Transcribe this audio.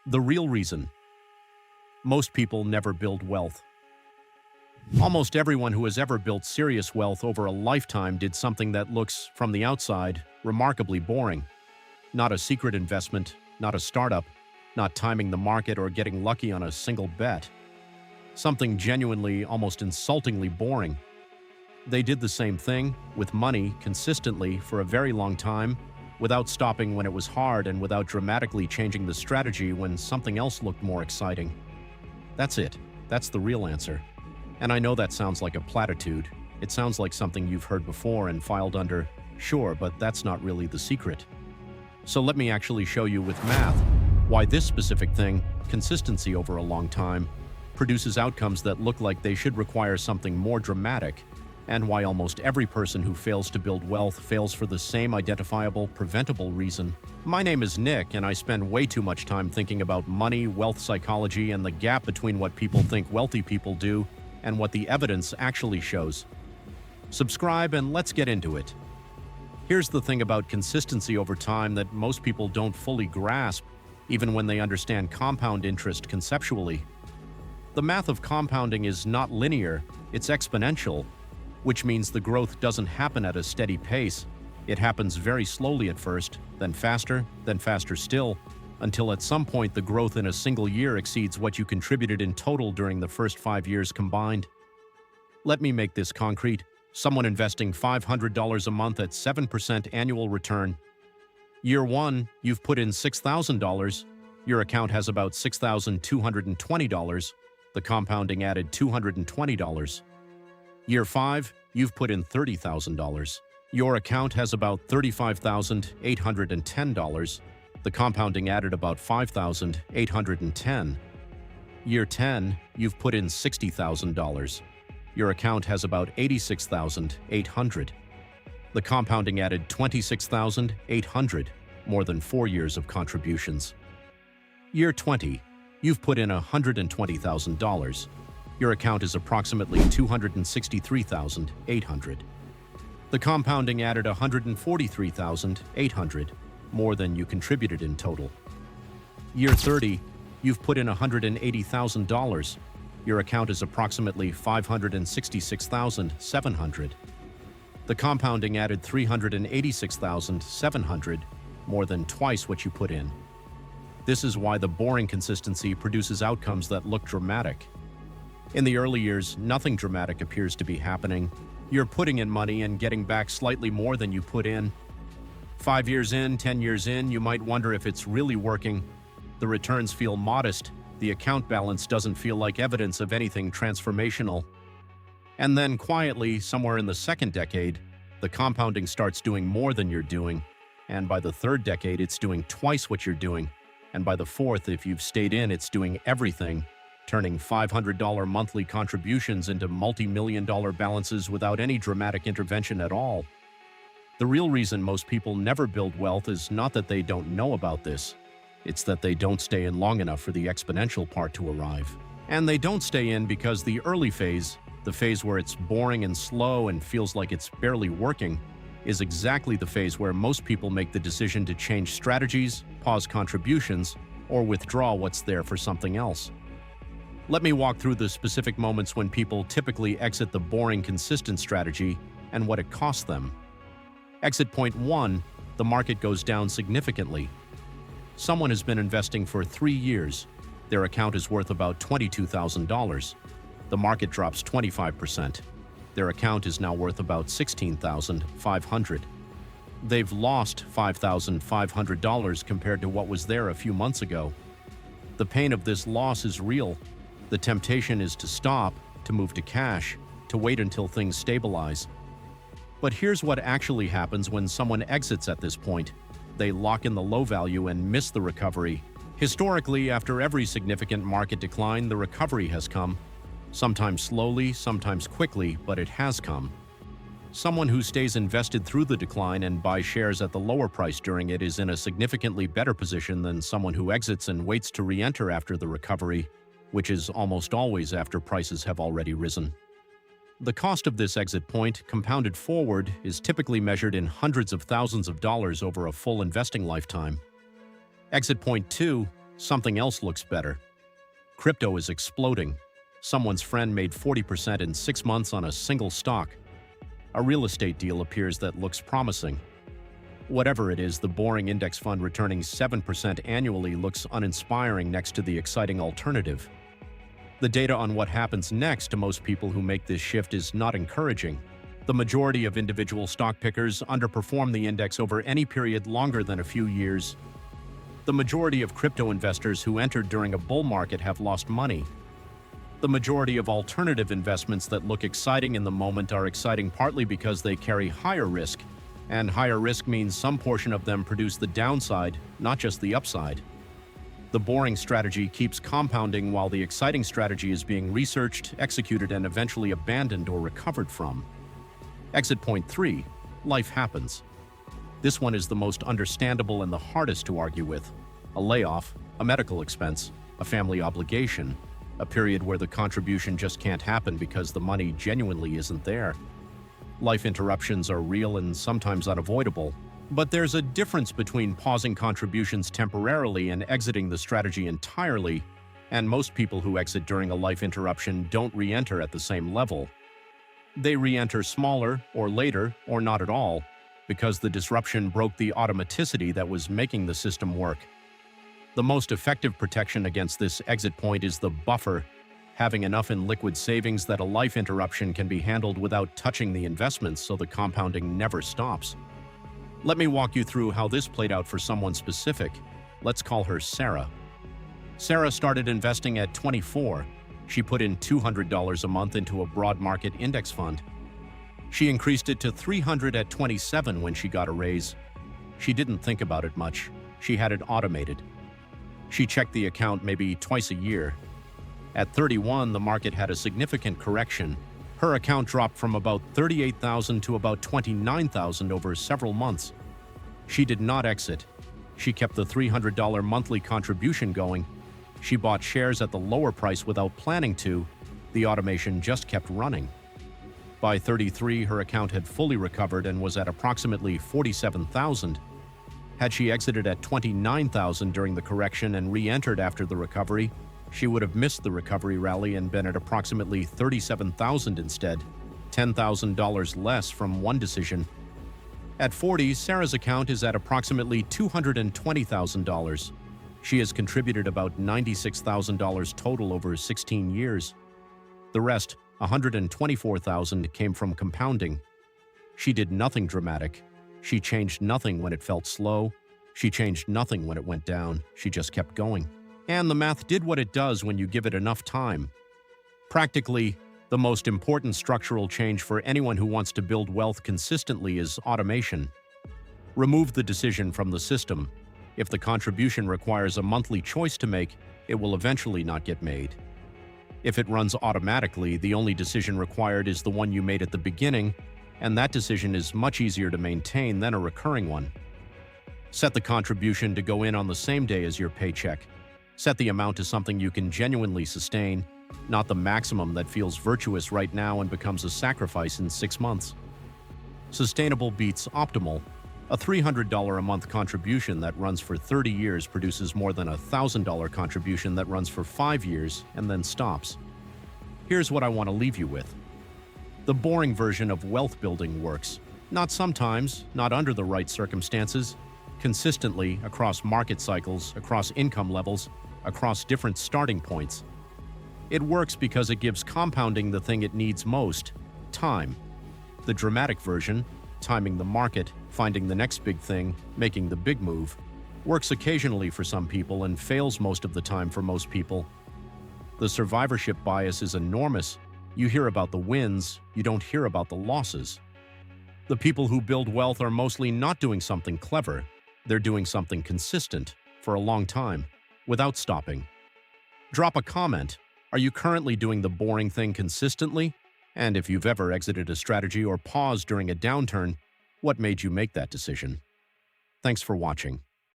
The real reason most people never build wealth. Almost everyone who has ever built serious wealth over a lifetime did something that looks, from the outside, remarkably boring. Not a secret investment, not a startup, not timing the market or getting lucky on a single bet. Something genuinely, almost insultingly boring. They did the same thing, with money, consistently, for a very long time, without stopping when it was hard and without dramatically changing the strategy when something else looked more exciting. That's it. That's the real answer. And I know that sounds like a platitude. It sounds like something you've heard before and filed under, sure, but that's not really the secret. So let me actually show you with math why this specific thing, consistency over a long time, produces outcomes that look like they should require something more dramatic, and why almost every person who fails to build wealth fails for the same identifiable, preventable reason. My name is Nick, and I spend way too much time thinking about money, wealth psychology, and the gap between what people think wealthy people do and what the evidence actually shows. Subscribe and let's get into it. Here's the thing about consistency over time that most people don't fully grasp, even when they understand compound interest conceptually. The math of compounding is not linear, it's exponential, which means the growth doesn't happen at a steady pace. It happens very slowly at first, then faster still, until at some point the growth in a single year exceeds what you contributed in total during the first 5 years combined. Let me make this concrete. Someone investing $500 a month at 7% annual return. Year 1, you've put in $6,000. Your account has about $6,220. The compounding added $220. Year 5, you've put in $30,000. Your account has about $35,810. The compounding added about $5,810. Year 10, you've put in $60,000. Your account has about $86,800. The compounding added $26,800, more than 4 years of contributions. Year 20, you've put in $120,000. Your account is approximately $263,800. The compounding added $143,800, more than you contributed in total. Year 30, you've put in $180,000. Your account is approximately $566,700. The compounding added $386,700, more than twice what you put in. This is why the boring consistency produces outcomes that look dramatic. In the early years, nothing dramatic appears to be happening. You're putting in money and getting back slightly more than you put in. 5 years in, 10 years in, you might wonder if it's really working. The returns feel modest. The account balance doesn't feel like evidence of anything transformational. And then quietly, somewhere in the second decade, the compounding starts doing more than you're doing. And by the third decade, it's doing twice what you're doing. And by the fourth, if you've stayed in, it's doing everything, turning $500 monthly contributions into multi-million-dollar balances without any dramatic intervention at all. The real reason most people never build wealth is not that they don't know about this. It's that they don't stay in long enough for the exponential part to arrive. And they don't stay in because the early phase, the phase where it's boring and slow and feels like it's barely working, is exactly the phase where most people make the decision to change strategies, pause contributions, or withdraw what's there for something else. Let me walk through the specific moments when people typically exit the boring, consistent strategy and what it costs them. Exit point 1, the market goes down significantly. Someone has been investing for 3 years. Their account is worth about $22,000. The market drops 25%. Their account is now worth about $16,500. They've lost $5,500 compared to what was there a few months ago. The pain of this loss is real. The temptation is to stop, to move to cash, to wait until things stabilize. But here's what actually happens when someone exits at this point. They lock in the low value and miss the recovery. Historically, after every significant market decline, the recovery has come. Sometimes slowly, sometimes quickly, but it has come. Someone who stays invested through the decline and buys shares at the lower price during it is in a significantly better position than someone who exits and waits to re-enter after the recovery, which is almost always after prices have already risen. The cost of this exit point, compounded forward, is typically measured in hundreds of thousands of dollars over a full investing lifetime. Exit point 2, Something else looks better. Crypto is exploding. Someone's friend made 40% in 6 months on a single stock. A real estate deal appears that looks promising. Whatever it is, the boring index fund returning 7% annually looks uninspiring next to the exciting alternative. The data on what happens next to most people who make this shift is not encouraging. The majority of individual stock pickers underperform the index over any period longer than a few years. The majority of crypto investors who entered during a bull market have lost money. The majority of alternative investments that look exciting in the moment are exciting partly because they carry higher risk, and higher risk means some portion of them produce the downside, not just the upside. The boring strategy keeps compounding while the exciting strategy is being researched, executed, and eventually abandoned or recovered from. Exit point 3. Life happens. This one is the most understandable and the hardest to argue with. A layoff, a medical expense, a family obligation, a period where the contribution just can't happen because the money genuinely isn't there. Life interruptions are real and sometimes unavoidable, but there's a difference between pausing contributions temporarily and exiting the strategy entirely, and most people who exit during a life interruption don't re-enter at the same level. They re-enter smaller, or later, or not at all, because the disruption broke the automaticity that was making the system work. The most effective protection against this exit point is the buffer, having enough in liquid savings that a life interruption can be handled without touching the investments so the compounding never stops. Let me walk you through how this played out for someone specific. Let's call her Sarah. Sarah started investing at 24. She put in $200 a month into a broad market index fund. She increased it to $300 at 27 when she got a raise. She didn't think about it much. She had it automated. She checked the account maybe twice a year. At 31, the market had a significant correction. Her account dropped from about $38,000 to about $29,000 over several months. She did not exit. She kept the $300 monthly contribution going. She bought shares at the lower price without planning to. The automation just kept running. By 33, her account had fully recovered and was at approximately $47,000. Had she exited at $29,000 during the correction and re-entered after the recovery, she would have missed the recovery rally and been at approximately $37,000 instead, $10,000 less from one decision. At 40, Sarah's account is at approximately $220,000. She has contributed about $96,000 total over 16 years. The rest, $124,000, came from compounding. She did nothing dramatic. She changed nothing when it felt slow. She changed nothing when it went down. She just kept going. And the math did what it does when you give it enough time. Practically, the most important structural change for anyone who wants to build wealth consistently is automation. Remove the decision from the system. If the contribution requires a monthly choice to make, it will eventually not get made. If it runs automatically, the only decision required is the one you made at the beginning, and that decision is much easier to maintain than a recurring one. Set the contribution to go in on the same day as your paycheck. Set the amount to something you can genuinely sustain, not the maximum that feels virtuous right now and becomes a sacrifice in 6 months. Sustainable beats optimal. A $300 a month contribution that runs for 30 years produces more than a $1,000 contribution that runs for 5 years and then stops. Here's what I want to leave you with. The boring version of wealth building works. Not sometimes, not under the right circumstances, consistently across market cycles, across income levels, across different starting points. It works because it gives compounding the thing it needs most: time. The dramatic version, timing the market, finding the next big thing, making the big move, works occasionally for some people and fails most of the time for most people. The survivorship bias is enormous. You hear about the wins, you don't hear about the losses. The people who build wealth are mostly not doing something clever. They're doing something consistent, for a long time, without stopping. Drop a comment. Are you currently doing the boring thing consistently? And if you've ever exited a strategy or paused during a downturn, what made you make that decision? Thanks for watching.